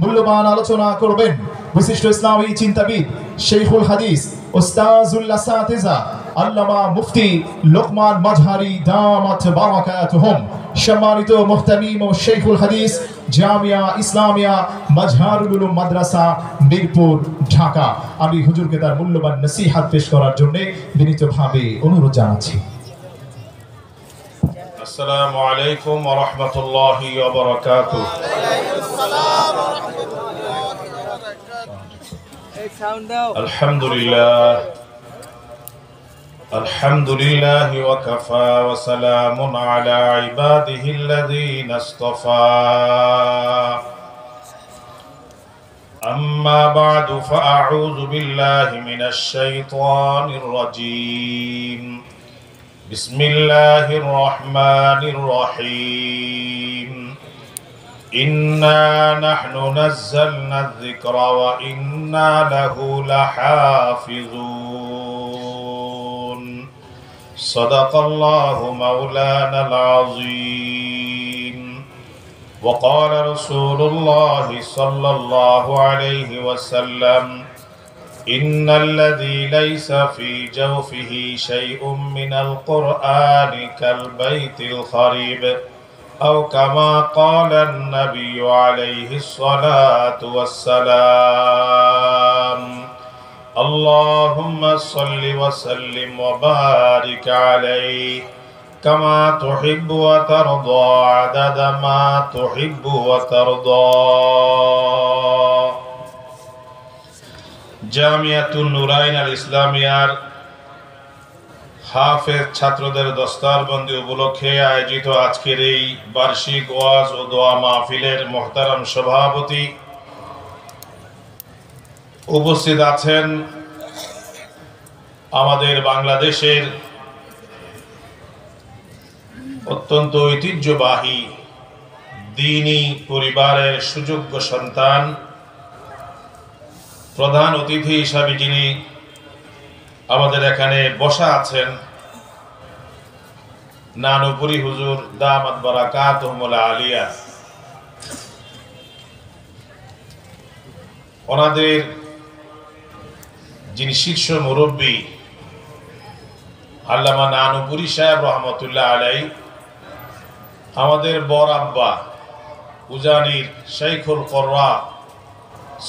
মূল্যবান আলোচনা করবেন বিশিষ্ট ইসলামী চিন্তাবিদ শেখুল হাদিস উস্তাজুল আসাতিজা আল্লামা মুফতি লোকমান মাজহারি দামাত বারাকাতুহুম। সম্মানিত মুহতামিম ও শেখুল হাদিস জামিয়া ইসলামিয়া মাজহারুল উলুম মাদ্রাসা মিরপুর ঢাকা, আমি হুজুরকে তার মূল্যবান নসিহত পেশ করার জন্য বিনীতভাবে অনুরোধ জানাচ্ছি। আসসালামু আলাইকুম ওয়া রাহমাতুল্লাহি ওয়া বারাকাতুহু। আলহামদুলিল্লাহ ওয়া কাফা ওয়া সালামুন আলা ইবাদিহিল্লাযীনা ইসতাফা। আম্মা বা'দু ফাআউযু বিল্লাহি মিনাশ শাইতানির রাজীম। বিসমিল্লাহির রহমানির রহিম। ইন্না নাহনু নাযালনায যিকরা ওয়া ইন্না লাহু লাহাফিজুন। সাদাকাল্লাহু মাওলানাল আযীম। ওয়া ক্বালা রাসূলুল্লাহি সাল্লাল্লাহু আলাইহি ওয়াসাল্লাম إن الذي ليس في جوفه شيء من القرآن كالبيت الخريب أو كما قال النبي عليه الصلاة والسلام. اللهم صل وسلم وبارك عليه كما تحب وترضى عدد ما تحب وترضى. জামিয়াতুন নুরাইন আল ইসলামিয়ার হাফেজ ছাত্রদের দস্তারবন্দি উপলক্ষে আয়োজিত আজকের এই বার্ষিক ওয়াজ ও দোয়া মাহফিলের মুহতারাম সভাপতি, উপস্থিত আছেন আমাদের বাংলাদেশের অত্যন্ত ঐতিহ্যবাহী দ্বীনি পরিবারের সুযোগ্য সন্তান, প্রধান অতিথি হিসাবে যিনি আমাদের এখানে বসা আছেন, নানুপুরি হুজুর দামাত বারাকাতুহুমুল আলিয়া। ওনাদের যিনি শীর্ষ মুরব্বী আল্লামা নানুপুরি সাহেব রহমতুল্লাহ আলাই, আমাদের বর আব্বা উজানির শেখুল কররা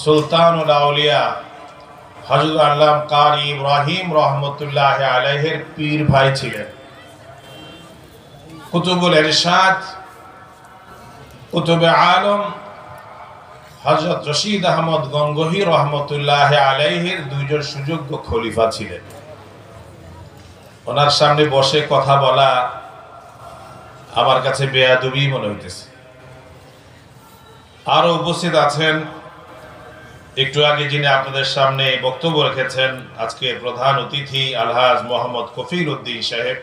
সুলতানুল আউলিয়া হযরত আল্লামা কারি ইব্রাহিম রহমতুল্লাহ আলাইহির পীর ভাই ছিলেন। কুতুবুল ইরশাদ কুতুবে আলম হযরত রশিদ আহমদ গঙ্গোহী রহমতুল্লাহ আলাইহির দুইজন সুযোগ্য খলিফা ছিলেন। ওনার সামনে বসে কথা বলা আমার কাছে বেয়াদবি মনে হইতেছে। আরো উপস্থিত আছেন একটু আগে যিনি আপনাদের সামনে বক্তব্য রেখেছেন, আজকে প্রধান অতিথি আলহাজ মোহাম্মদ কফিল উদ্দিন সাহেব।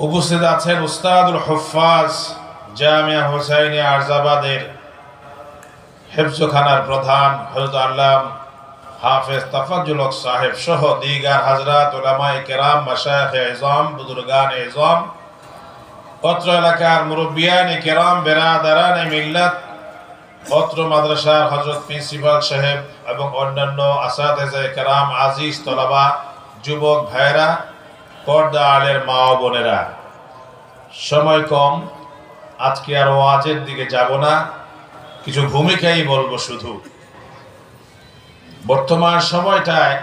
উপস্থিত আছেন উস্তাদুল হুফাজ জামিয়া হুসাইনিয়া আরজাবাদের হেফজখানার প্রধান হযরত আল্লামা হাফেজ তাফাজ্জুল হক সাহেব সহ দিগার হযরত উলামায়ে কেরাম, মাশায়েখে ইজম, বুজুর্গান ইজম, অত্র এলাকার মুরব্বিয়ানে কেরাম, বেরাদারানে মিল্লাত, অত্র মাদ্রাসার হযরত প্রিন্সিপাল সাহেব এবং অন্যান্য আসাতেজায়ে কেরাম, আজিজ তলাবা, যুবক ভাইরা, পর্দা আলের মা ও বোনেরা, সময় কম, আজকে আর ওয়াজের দিকে যাব না, কিছু ভূমিকাই বলবো। শুধু বর্তমান সময়টায়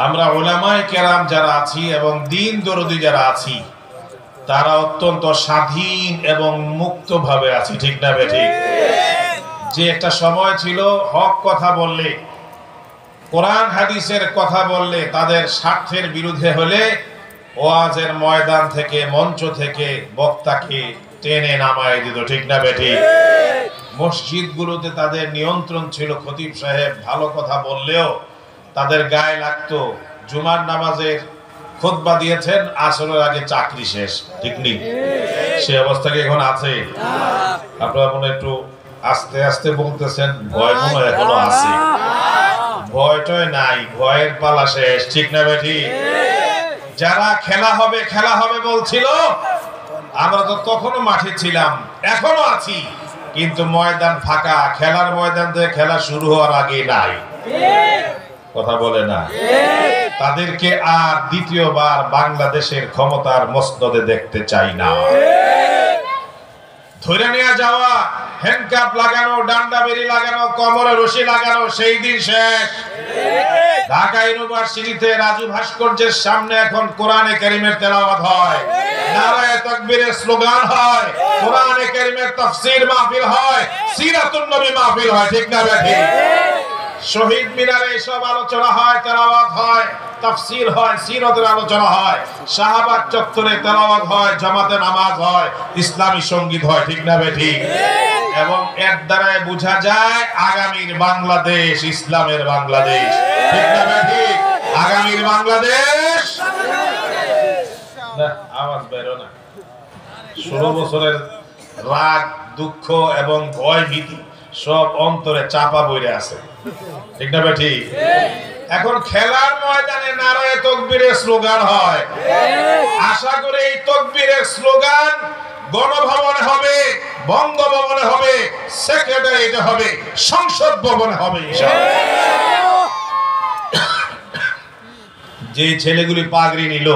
আমরা উলামায়ে কেরাম যারা আছি এবং দ্বীন দরদি যারা আছি, তারা অত্যন্ত স্বাধীন এবং মুক্ত ভাবে আছি, ঠিক না বেঠিক? যে একটা সময় ছিল হক কথা বললে, কোরআন হাদিসের কথা বললে, তাদের স্বার্থের বিরুদ্ধে হলে ওয়াজের ময়দান থেকে, মঞ্চ থেকে বক্তাকে টেনে নামায় দিত, ঠিক না বেঠিক? মসজিদগুলোতে তাদের নিয়ন্ত্রণ ছিল। খতিব সাহেব ভালো কথা বললেও তাদের গায়ে লাগতো। জুমার নামাজের খুতবা দিয়েছেন, আসরের আগে চাকরি শেষ, ঠিক নেই? সে অবস্থা কি এখন আছে? আপনারা মনে একটু আস্তে আস্তে বলতেছেন, ভয় মনে এখনো আছে। ভয়টাই নাই, ভয়ের পালা শেষ, ঠিক না বেঠি? যারা খেলা হবে বলছিল, আমরা তো তখনও মাঠে ছিলাম, এখনো আছি, কিন্তু ময়দান ফাঁকা, খেলার ময়দান থেকে খেলা শুরু হওয়ার আগে নাই। কথা বলে না? তাদেরকে আর দ্বিতীয়বার বাংলাদেশের ক্ষমতার মসনদে দেখতে চাই না। ধরে নিয়ে যাওয়া, হ্যান্ডকাপ লাগানো, ডান্ডা বেরি লাগানো, কোমরে রশি লাগানো, সেই দিন শেষ। ঢাকা ইউনিভার্সিটিতে রাজু ভাস্কর্যের সামনে এখন কোরআনে কারীমের তেলাওয়াত হয়, নারায়ে তাকবীরের স্লোগান হয়, কোরআনে কারীমের তাফসীর মাহফিল হয়, সিরাতুন নবী মাহফিল হয়, ঠিক না বেঠিক? শহীদ মিনারে এসব আলোচনা হয়, তেলাওয়াত হয়, তাফসীর হয়, সিরাতের আলোচনা হয়, শাহবাগ চত্বরে তেলাওয়াত হয়, জামাতে নামাজ হয়, ইসলামী সঙ্গীত হয়, ঠিক না বেঠিক? এবং এর দ্বারাই বোঝা যায় আগামীর বাংলাদেশ ইসলামের বাংলাদেশ, ঠিক না বেঠিক? আগামীর বাংলাদেশ না, আওয়াজ বেরো না। 16 বছরের রাগ, দুঃখ এবং ভয় ভীতি সব অন্তরে চাপা বইরে আছে, ঠিক না বেঠিক? এখন খেলার ময়দানে নারায়ে তাকবীরের স্লোগান হয়। আশা করি এই তাকবীরের স্লোগান গণভবনে হবে, বঙ্গভবনে হবে, সেক্রেটারিয়েটে হবে, সংসদ ভবনে হবে ইনশাআল্লাহ। যে ছেলেগুলি পাগড়ি নিল,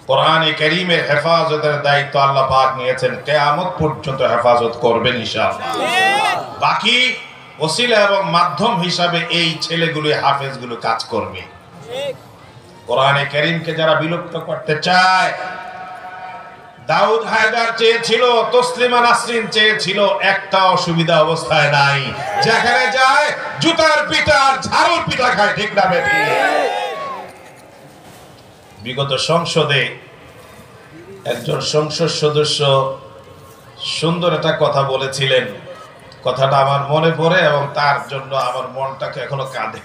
কোরআনে কারীমের হেফাজতের দায়িত্ব আল্লাহ পাক নিয়েছেন, কিয়ামত পর্যন্ত হেফাজত করবেন ইনশাআল্লাহ। বাকি ওসিলা এবং মাধ্যম হিসাবে এই ছেলেগুলি, হাফেজগুলো কাজ করবে। কোরআনে কারীমকে যারা বিলুপ্ত করতে চায়, দাউদ হায়দার চেয়েছিল, তসলিমা নাসরিন চেয়েছিল, একটা অসুবিধা অবস্থায় নাই, যেখানে যায় জুতার পিটা আর ঝাড়ুর পিটা খায়, ঠিক না বেঠিক? বিগত সংসদে একজন সংসদ সদস্য সুন্দর একটা কথা বলেছিলেন, কথাটা আমার মনে পড়ে এবং তার জন্য আমার মনটাকে এখনো কাঁদে।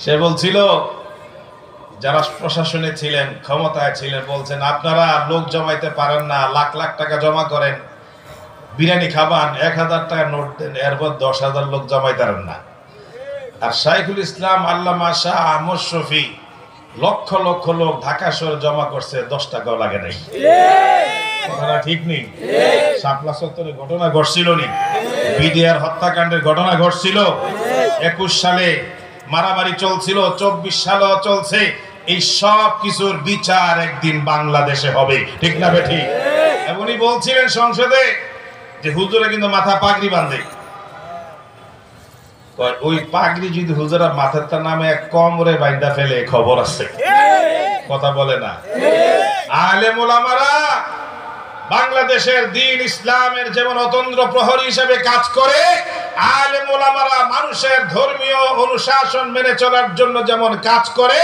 সে বলছিল, যারা প্রশাসনে ছিলেন, ক্ষমতায় ছিলেন, বলছেন আপনারা লোক জমাইতে পারেন না, লাখ লাখ টাকা জমা করেন, বিরিয়ানি খাবান, 1000 টাকা নোট দেন, এরপর 10,000 লোক জমাইতে পারেন না। আর শাইখুল ইসলাম আল্লামা শাহ আহমদ শফি লক্ষ লক্ষ লোক ঢাকা শহরে জমা করছে, 10 টাকাও লাগে নাই। কথাটা ঠিক নেই? শাপলা চত্বরে ঘটনা ঘটছিল নি, বিডিআর হত্যাকাণ্ডের ঘটনা ঘটছিল, 21 সালে মারামারি চলছিল, 24 সালেও চলছে। এই সব কিছুর বিচার একদিন বাংলাদেশে হবে, ঠিক না বেঠিক? উনি বলছিলেন সংসদে যে হুজুরা কিন্তু মাথা পাগড়ি বাঁধে, ওই পাগড়ি যদি হুজুরা মাথাটা নামে এক কোমরে বাইন্ধা ফেলে খবর আছে। কথা বলে না? আলেম ওলামারা বাংলাদেশের দ্বীন ইসলামের যেমন অতন্দ্র প্রহরী হিসেবে কাজ করে, আলেম ওলামারা মানুষের ধর্মীয় অনুশাসন মেনে চলার জন্য যেমন কাজ করে,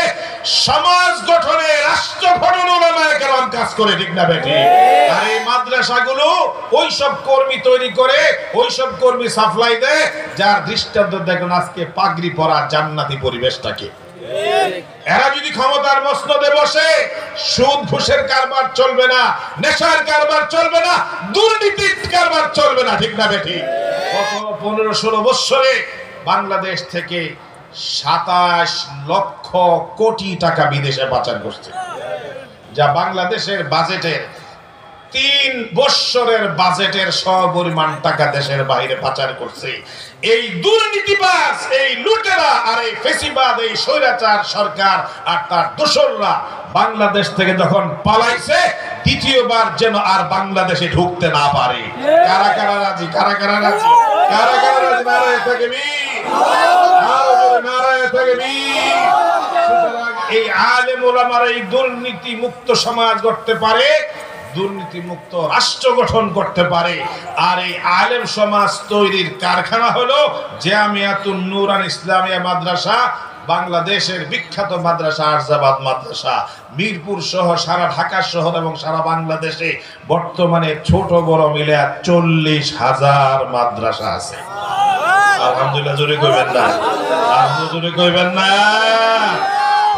সমাজ গঠনে, রাষ্ট্র গঠনে ওলামায়ে কেরাম কাজ করে, ঠিক না বেঠিক? আর এই মাদ্রাসাগুলো ওইসব কর্মী তৈরি করে, ওইসব কর্মী সাপ্লাই দেয়, যার দৃষ্টান্ত দেখুন আজকে পাগড়ি পরা জান্নাতি পরিবেশটাকে। এরা যদি ক্ষমতার মসনদে বসে, সুদ ঘুষের কারবার চলবে না, নেশার কারবার চলবে না, দুর্নীতির কারবার চলবে না, ঠিক না বেঠিক? গত 15-16 বছরে বাংলাদেশ থেকে 27 লক্ষ কোটি টাকা বিদেশে পাচার করছে, যা বাংলাদেশের বাজেটের 3 বছরের বাজেটের সমপরিমাণ টাকা দেশের বাইরে পাচার করছে। এই দুর্নীতিবাজ, এই লুটেরা আর এই ফেসিবাদ, এই স্বৈরাচার সরকার আর তার দোসররা বাংলাদেশ থেকে যখন পালাইছে, দ্বিতীয়বার যেন আর বাংলাদেশে ঢুকতে না পারে। কারা কারা রাজি? কারা কারা রাজি? কারা কারা রাজি? নারায়ে তাকবীর, নারায়ে তাকবীর। সুতরাং এই আলেম ওলামারা এই দুর্নীতি মুক্ত সমাজ গড়তে পারে, দুর্নীতি মুক্ত রাষ্ট্র গঠন করতে পারে। আর এই আলেম সমাজ তৈরির কারখানা হলো জামিয়াতুন নূরান ইসলামিয়া মাদ্রাসা, বাংলাদেশের বিখ্যাত মাদ্রাসা আরজাবাদ মাদ্রাসা। মিরপুর সহ সারা ঢাকা শহর এবং সারা বাংলাদেশে বর্তমানে ছোট বড় মিলে 40,000 মাদ্রাসা আছে। আলহামদুলিল্লাহ জোরে কইবেন না? আলহামদুলিল্লাহ জোরে কইবেন না?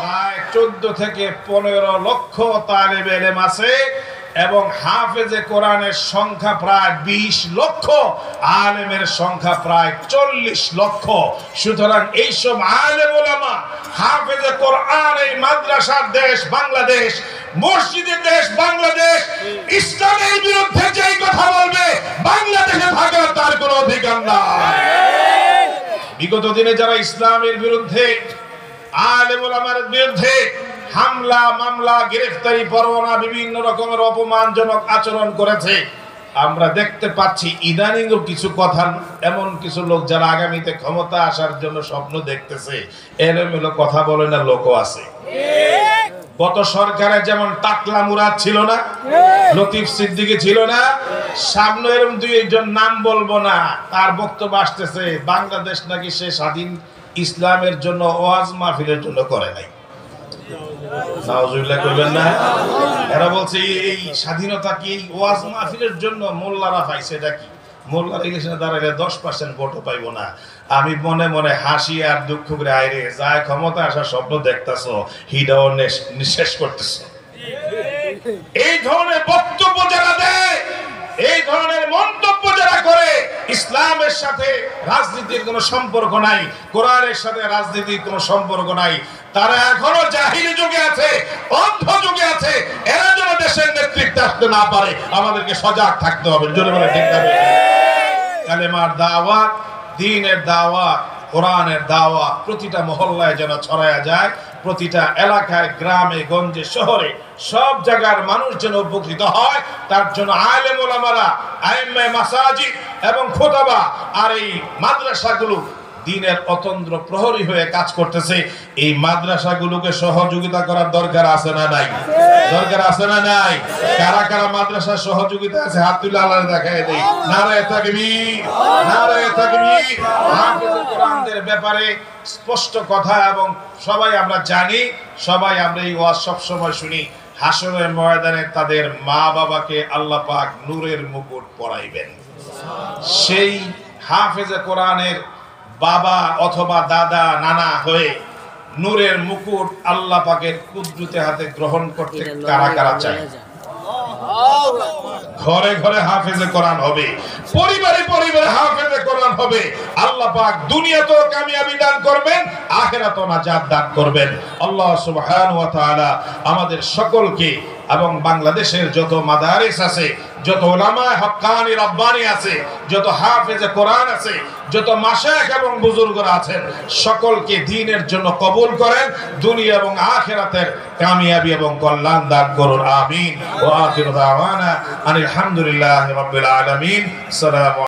প্রায় 14 থেকে 15 লক্ষ তালেবে ইলম আছে। এবং হাফেজে কোরআনের সংখ্যা প্রায় 20 লক্ষ, আলেমের সংখ্যা প্রায় 40 লক্ষ। সুতরাং এইসব আলেম ওলামা, হাফেজে কোরআন, এই মাদ্রাসার দেশ বাংলাদেশ, মসজিদের দেশ বাংলাদেশ, ইসলামের বিরুদ্ধে যেই কথা বলবে বাংলাদেশে থাকার তার কোনো অধিকার নাই। বিগত দিনে যারা ইসলামের বিরুদ্ধে, আলেম ওলামার বিরুদ্ধে হামলা, মামলা, গ্রেফতারি পরোয়ানা, বিভিন্ন রকমের অপমানজনক আচরণ করেছে, আমরা দেখতে পাচ্ছি ইদানিং কিছু কথা, এমন কিছু লোক যারা আগামীতে ক্ষমতা আসার জন্য স্বপ্ন দেখতেছে, এলোমেলো কথা বলে না লোকও আছে। গত সরকারে যেমন টাকলা মুরাদ ছিল না, লতিফ সিদ্দিকী ছিল না, সামনে এরকম দুই একজন নাম বলবো না, তার বক্তব্য আসতেছে বাংলাদেশ নাকি সে স্বাধীন ইসলামের জন্য ওয়াজ মাহফিলের জন্য করে নাই। নাউজুবিল্লাহ কইবেন না। এরা বলছে এই স্বাধীনতা কি ওয়াজ মাহফিলের জন্য? মোল্লারা পাইছে, এটা কি? মোল্লারা ইলেকশনে দাঁড়াইলে 10% ভোটও পাইবো না। আমি মনে মনে হাসি আর দুঃখ করে, আইরে যায় ক্ষমতা আসার স্বপ্ন দেখতেছো, হিডাও নিঃশেষ করতেছো। এই ধরনের বক্তব্য যারা দেয়, এই ধরনের মন্তব্য যারা করে, ইসলামের সাথে রাজনীতির কোনো সম্পর্ক নাই, কোরআনের সাথে রাজনীতির কোনো সম্পর্ক নাই, তারা এখনো জাহিলি যুগে আছে, অন্ধ যুগে আছে। এরা যেন দেশের নেতৃত্বে আসতে না পারে, আমাদেরকে সজাগ থাকতে হবে। জোরে বলে ঠিক না? কালেমার দাওয়াত, দ্বীনের দাওয়াত, কোরআনের দাওয়াত প্রতিটা মহল্লায় যেন ছড়ায়া যায়, প্রতিটা এলাকায়, গ্রামে, গঞ্জে, শহরে, সব জায়গার মানুষ যেন উপকৃত হয়। তার জন্য আলেম ওলামারা, আইম্মে মাসাজিদ এবং খুতবা আর এই মাদ্রাসাগুলো দ্বীনের অতন্দ্র প্রহরী হয়ে কাজ করতেছে। এই মাদ্রাসাগুলোকে সহযোগিতা করার দরকার আছে না নাই? দরকার আছে না নাই? কারা কারা মাদ্রাসার সহযোগিতা আছে হাত তুলে আল্লাহ দেখায় দেই। নারায়ে তাকবীর, নারায়ে তাকবীর। হাফেজে কোরআনদের ব্যাপারে স্পষ্ট কথা, এবং সবাই আমরা জানি, সবাই আমরা এই ওয়াজ সব সময় শুনি, হাসরের ময়দানে তাদের মা বাবাকে আল্লাহ পাক নূরের মুকুট পরাইবেন। সেই হাফেজে কোরআনের বাবা অথবা দাদা, নানা হয়ে নূরের মুকুট আল্লাহ পাকের কুদরতে হাতে গ্রহণ করতে কারা কারা চায়? ঘরে ঘরে হাফেজে কোরআন হবে, পরিবারে পরিবারে হাফেজে কোরআন হবে। আল্লাহ পাক দুনিয়াতেও কামিয়াবি দান করবেন, আখিরাতেও নাজাত দান করবেন। আল্লাহ সুবহানাহু ওয়া তাআলা আমাদের সকলকে এবং বাংলাদেশের যত মাদারিস আছে, যত উলামায়ে হক্কানি রাব্বানি আছে, যত হাফেজে কোরআন আছে, যত মাশায়েখ এবং বুজুর্গরা আছেন, সকলকে দ্বীনের জন্য কবুল করেন, দুনিয়া এবং আখিরাতের কামিয়াবি এবং কল্যাণ দান করুন। আমিন। ওয়া আখিরু দাওয়ানা আনিল হামদুলিল্লাহি রাব্বিল আলামিন। সালাম।